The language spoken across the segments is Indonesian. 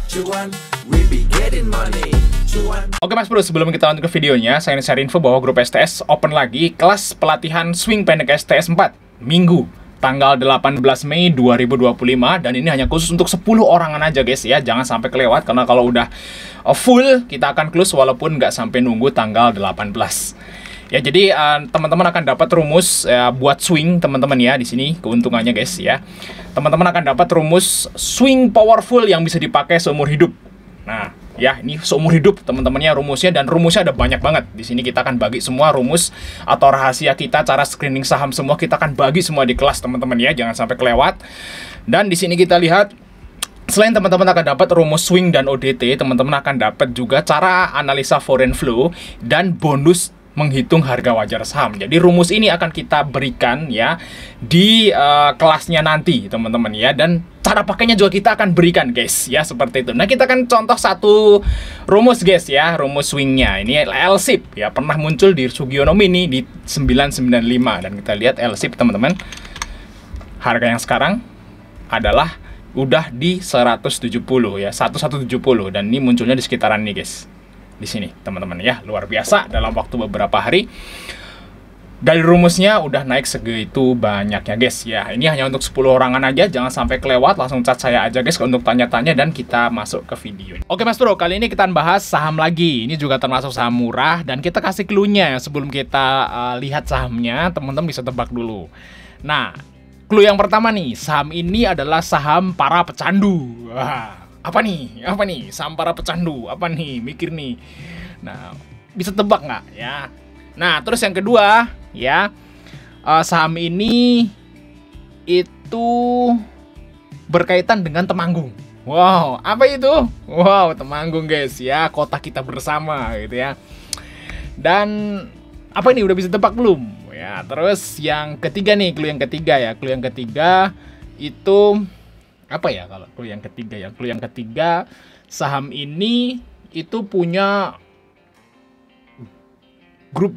Cuan, we be getting money. Oke Mas Bro, sebelum kita lanjut ke videonya, saya ingin share info bahwa grup STS open lagi kelas pelatihan swing pendek STS 4 Minggu tanggal 18 Mei 2025, dan ini hanya khusus untuk 10 orangan aja guys ya. Jangan sampai kelewat, karena kalau udah full kita akan close walaupun nggak sampai nunggu tanggal 18. Ya, jadi teman-teman akan dapat rumus buat swing teman-teman ya. Di sini keuntungannya guys ya. Teman-teman akan dapat rumus swing powerful yang bisa dipakai seumur hidup. Nah, ya ini seumur hidup teman-temannya rumusnya, dan rumusnya ada banyak banget. Di sini kita akan bagi semua rumus atau rahasia kita, cara screening saham semua kita akan bagi semua di kelas teman-teman ya. Jangan sampai kelewat. Dan di sini kita lihat, selain teman-teman akan dapat rumus swing dan ODT, teman-teman akan dapat juga cara analisa foreign flow dan bonus menghitung harga wajar saham. Jadi rumus ini akan kita berikan ya di kelasnya nanti teman-teman ya, dan cara pakainya juga kita akan berikan guys ya, seperti itu. Nah, kita akan contoh satu rumus guys ya, rumus swingnya. Ini LSIP ya, pernah muncul di Sugiono Mini di 995, dan kita lihat LSIP teman-teman. Harga yang sekarang adalah udah di 170 ya, 1170, dan ini munculnya di sekitaran ini guys. Di sini teman-teman ya, luar biasa dalam waktu beberapa hari dari rumusnya udah naik segitu banyaknya guys ya. Ini hanya untuk 10 orangan aja, jangan sampai kelewat. Langsung chat saya aja guys untuk tanya-tanya, dan kita masuk ke video. Oke Mas Bro, kali ini kita bahas saham lagi. Ini juga termasuk saham murah, dan kita kasih clue-nya sebelum kita lihat sahamnya. Teman-teman bisa tebak dulu. Nah, clue yang pertama nih, saham ini adalah saham para pecandu. Wah, apa nih? Apa nih? Saham para pecandu. Apa nih? Mikir nih. Nah, bisa tebak nggak ya? Nah, terus yang kedua ya, saham ini itu berkaitan dengan Temanggung. Wow, apa itu? Wow, Temanggung guys ya, kota kita bersama gitu ya. Dan apa ini, udah bisa tebak belum? Ya, terus yang ketiga nih, clue yang ketiga ya. Clue yang ketiga itu apa ya kalau clue yang ketiga ya? Clue yang ketiga, saham ini itu punya grup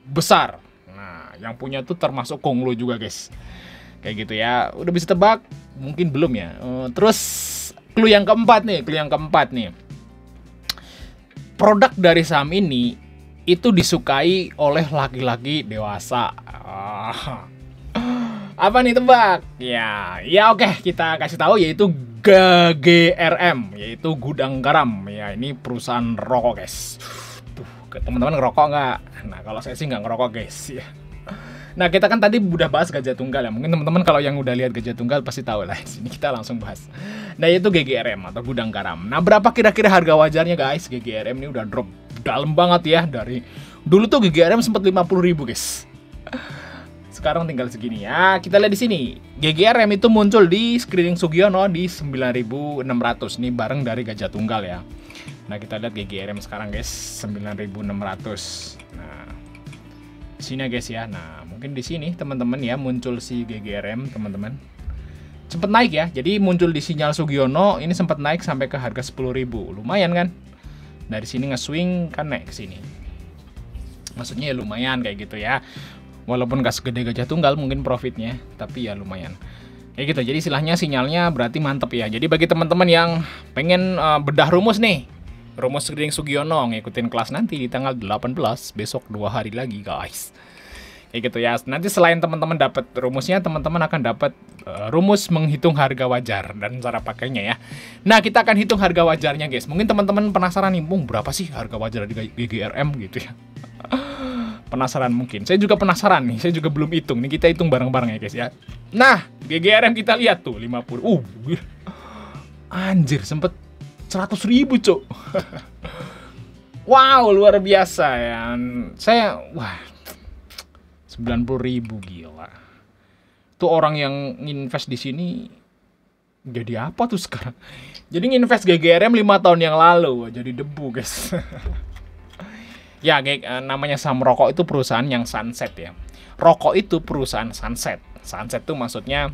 besar. Nah, yang punya tuh termasuk Konglo juga guys. Kayak gitu ya. Udah bisa tebak? Mungkin belum ya. Terus clue yang keempat nih, produk dari saham ini itu disukai oleh laki-laki dewasa. Apa nih, tebak? Ya oke, kita kasih tahu, yaitu GGRM, yaitu Gudang Garam. Ya, ini perusahaan rokok guys. Tuh, teman-teman ngerokok nggak? Nah, kalau saya sih nggak ngerokok guys ya. Nah, kita kan tadi udah bahas Gajah Tunggal ya. Mungkin teman-teman kalau yang udah lihat Gajah Tunggal pasti tahu lah. Sini kita langsung bahas. Nah, itu GGRM atau Gudang Garam. Nah, berapa kira-kira harga wajarnya guys? GGRM ini udah drop dalam banget ya. Dari dulu tuh GGRM sempat 50.000 guys. Sekarang tinggal segini ya. Kita lihat di sini. GGRM itu muncul di screening Sugiono di 9.600. Ini bareng dari Gajah Tunggal ya. Nah, kita lihat GGRM sekarang guys, 9.600. Nah, di sini guys ya. Nah, mungkin di sini teman-teman ya muncul si GGRM teman-teman. Sempat naik ya. Jadi muncul di sinyal Sugiono, ini sempat naik sampai ke harga 10.000. Lumayan kan? Dari sini nge-swing kan naik ke sini. Maksudnya ya lumayan kayak gitu ya. Walaupun gak segede Gajah Tunggal mungkin profitnya, tapi ya lumayan. Kayak gitu. Jadi istilahnya sinyalnya berarti mantep ya. Jadi bagi teman-teman yang pengen bedah rumus nih, rumus screening Sugiono, ngikutin kelas nanti di tanggal 18, besok 2 hari lagi guys. Kayak gitu ya. Nanti selain teman-teman dapat rumusnya, teman-teman akan dapat rumus menghitung harga wajar dan cara pakainya ya. Nah, kita akan hitung harga wajarnya guys. Mungkin teman-teman penasaran nih, berapa sih harga wajar di GGRM gitu ya. Penasaran mungkin. Saya juga penasaran nih. Saya juga belum hitung. Nih kita hitung bareng-bareng ya guys ya. Nah, GGRM kita lihat tuh 50. Anjir, sempet 100.000 cok. Wow, luar biasa ya. Saya 90.000, gila. Tuh orang yang nginvest di sini jadi apa tuh sekarang? Jadi nginvest GGRM 5 tahun yang lalu jadi debu guys. Ya, namanya saham rokok itu perusahaan yang sunset ya. Rokok itu perusahaan sunset. Sunset tuh maksudnya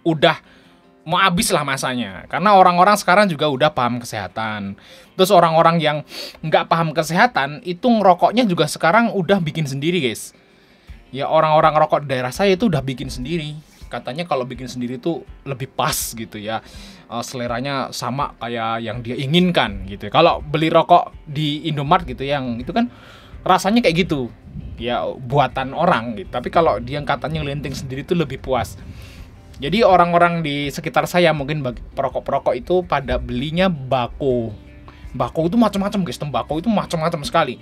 udah mau habis lah masanya. Karena orang-orang sekarang juga udah paham kesehatan. Terus orang-orang yang nggak paham kesehatan itu ngerokoknya juga sekarang udah bikin sendiri guys. Ya, orang-orang rokok di daerah saya itu udah bikin sendiri. Katanya kalau bikin sendiri tuh lebih pas gitu ya, seleranya sama kayak yang dia inginkan gitu. Kalau beli rokok di Indomart gitu yang itu kan rasanya kayak gitu ya, buatan orang gitu. Tapi kalau dia katanya ngelinting sendiri tuh lebih puas. Jadi orang-orang di sekitar saya mungkin perokok-perokok itu pada belinya bako. Bako itu macam-macam guys, tembakau itu macam-macam sekali.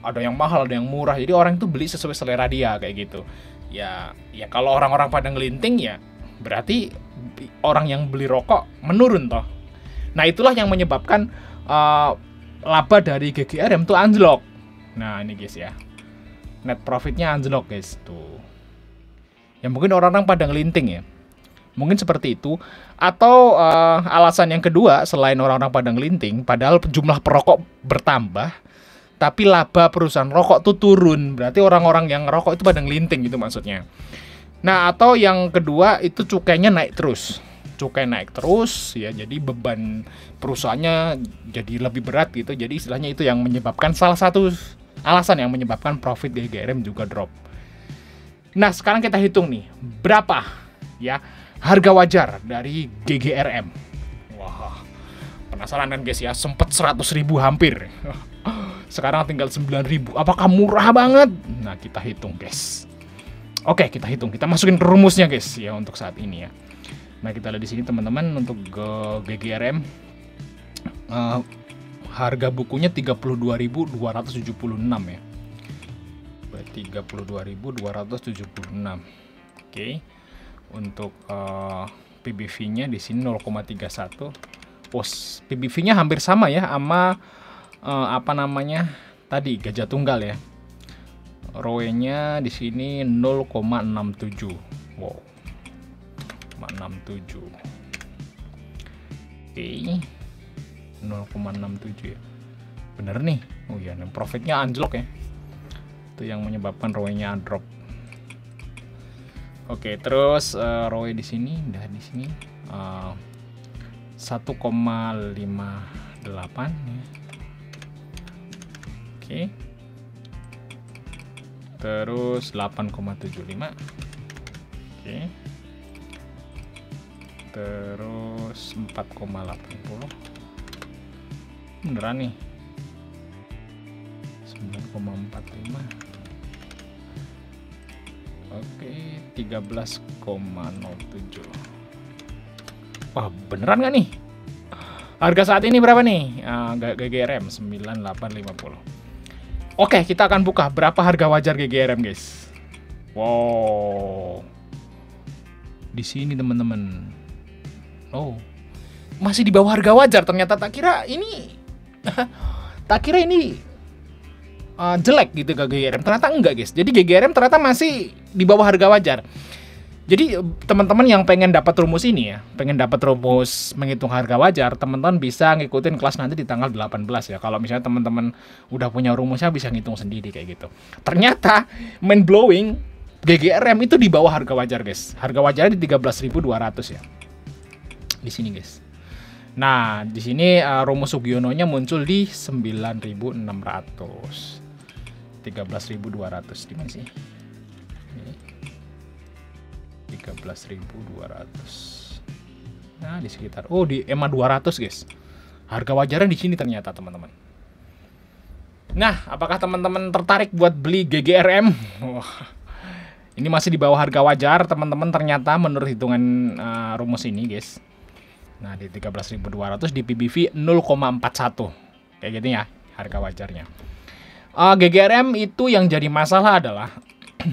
Ada yang mahal, ada yang murah. Jadi orang itu beli sesuai selera dia kayak gitu. Ya kalau orang-orang pada ngelinting ya berarti orang yang beli rokok menurun toh. Nah itulah yang menyebabkan laba dari GGRM tuh anjlok. Nah ini guys ya, net profitnya anjlok guys tuh. Ya mungkin orang-orang pada ngelinting ya, mungkin seperti itu. Atau alasan yang kedua selain orang-orang pada ngelinting, padahal jumlah perokok bertambah tapi laba perusahaan rokok tuh turun. Berarti orang-orang yang ngerokok itu pada ngelinting gitu maksudnya. Nah, atau yang kedua itu cukainya naik terus. Cukai naik terus ya, jadi beban perusahaannya jadi lebih berat gitu. Jadi istilahnya itu yang menyebabkan, salah satu alasan yang menyebabkan profit GGRM juga drop. Nah, sekarang kita hitung nih, berapa ya harga wajar dari GGRM. Wah, penasaran kan guys ya, sempet 100.000 hampir. Sekarang tinggal 9.000. Apakah murah banget? Nah, kita hitung, guys. Oke, kita hitung. Kita masukin ke rumusnya, guys, ya untuk saat ini ya. Nah, kita lihat di sini teman-teman untuk GGRM harga bukunya 32.276 ya. 32.276. Oke. Untuk PBV-nya di sini 0,31. PBV-nya hampir sama ya sama tadi Gajah Tunggal ya. ROE-nya di sini 0,67. Wow. 0,67. Oke. 0,67 ya. Bener nih. Oh iya, profitnya anjlok ya. Itu yang menyebabkan ROE-nya drop. Oke, terus ROE di sini udah di sini 1,58 ya. Oke. Terus 8,75. Oke. Terus 4,80. Beneran nih. 9,45. Oke, 13,07. Wah, beneran nggak nih? Harga saat ini berapa nih? GGRM 9850. Oke, kita akan buka berapa harga wajar GGRM, guys. Wow. Di sini teman-teman. Oh. Masih di bawah harga wajar ternyata. Tak kira ini jelek gitu ke GGRM. Ternyata enggak, guys. Jadi GGRM ternyata masih di bawah harga wajar. Jadi teman-teman yang pengen dapat rumus ini ya, pengen dapat rumus menghitung harga wajar, teman-teman bisa ngikutin kelas nanti di tanggal 18 ya. Kalau misalnya teman-teman udah punya rumusnya bisa ngitung sendiri kayak gitu. Ternyata mind blowing, GGRM itu di bawah harga wajar, guys. Harga wajarnya di 13.200 ya. Di sini, guys. Nah, di sini rumus Sugiono-nya muncul di 9.600. 13.200 di mana sih? 13.200. Nah, di sekitar di EMA 200, guys. Harga wajarnya di sini ternyata, teman-teman. Nah, apakah teman-teman tertarik buat beli GGRM? Ini masih di bawah harga wajar, teman-teman, ternyata menurut hitungan rumus ini, guys. Nah, di 13.200 di PBV 0,41. Kayak gitu ya, harga wajarnya. GGRM itu yang jadi masalah adalah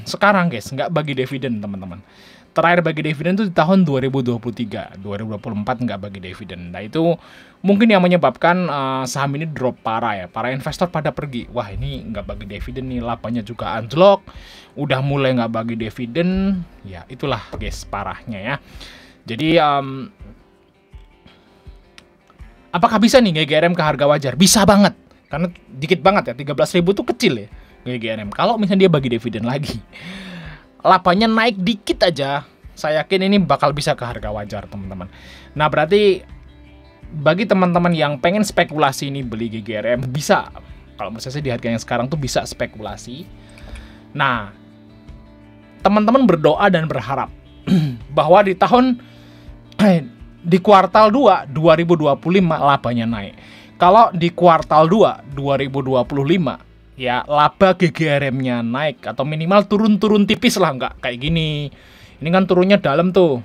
sekarang, guys, nggak bagi dividen, teman-teman. Terakhir bagi dividen itu di tahun 2023, 2024 nggak bagi dividen. Nah, itu mungkin yang menyebabkan saham ini drop parah ya. Para investor pada pergi. Wah, ini nggak bagi dividen nih, labanya juga anjlok. Udah mulai nggak bagi dividen. Ya, itulah, guys, parahnya ya. Jadi, apakah bisa nih GGRM ke harga wajar? Bisa banget. Karena dikit banget ya, 13.000 tuh kecil ya GGRM. Kalau misalnya dia bagi dividen lagi, labanya naik dikit aja, saya yakin ini bakal bisa ke harga wajar, teman-teman. Nah, berarti bagi teman-teman yang pengen spekulasi ini beli GGRM, bisa. Kalau menurut saya di harga yang sekarang tuh bisa spekulasi. Nah, teman-teman berdoa dan berharap bahwa di kuartal 2 2025 labanya naik. Kalau di kuartal 2 2025 ya laba GGRM-nya naik atau minimal turun tipis lah, nggak kayak gini. Ini kan turunnya dalam tuh.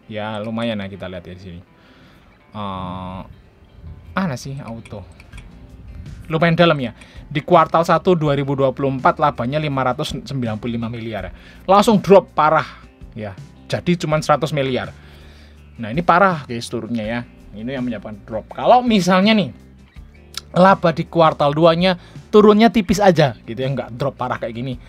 Ya lumayan ya, kita lihat ya di sini. Mana sih auto? Lumayan dalam ya. Di kuartal 1 2024 labanya 595 miliar. Langsung drop parah ya. Jadi cuma 100 miliar. Nah, ini parah guys turunnya ya. Ini yang menyebabkan drop. Kalau misalnya nih laba di kuartal 2-nya turunnya tipis aja gitu ya, nggak drop parah kayak gini.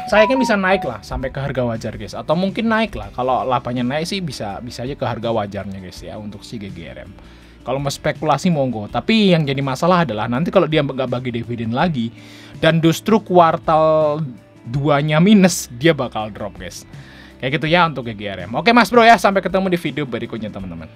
Saya kan bisa naik lah sampai ke harga wajar guys, atau mungkin naik lah. Kalau labanya naik sih bisa aja ke harga wajarnya guys ya untuk si GGRM. Kalau mau spekulasi monggo, tapi yang jadi masalah adalah nanti kalau dia nggak bagi dividen lagi dan justru kuartal 2-nya minus, dia bakal drop guys. Kayak gitu ya untuk GGRM. Oke Mas Bro ya, sampai ketemu di video berikutnya teman-teman.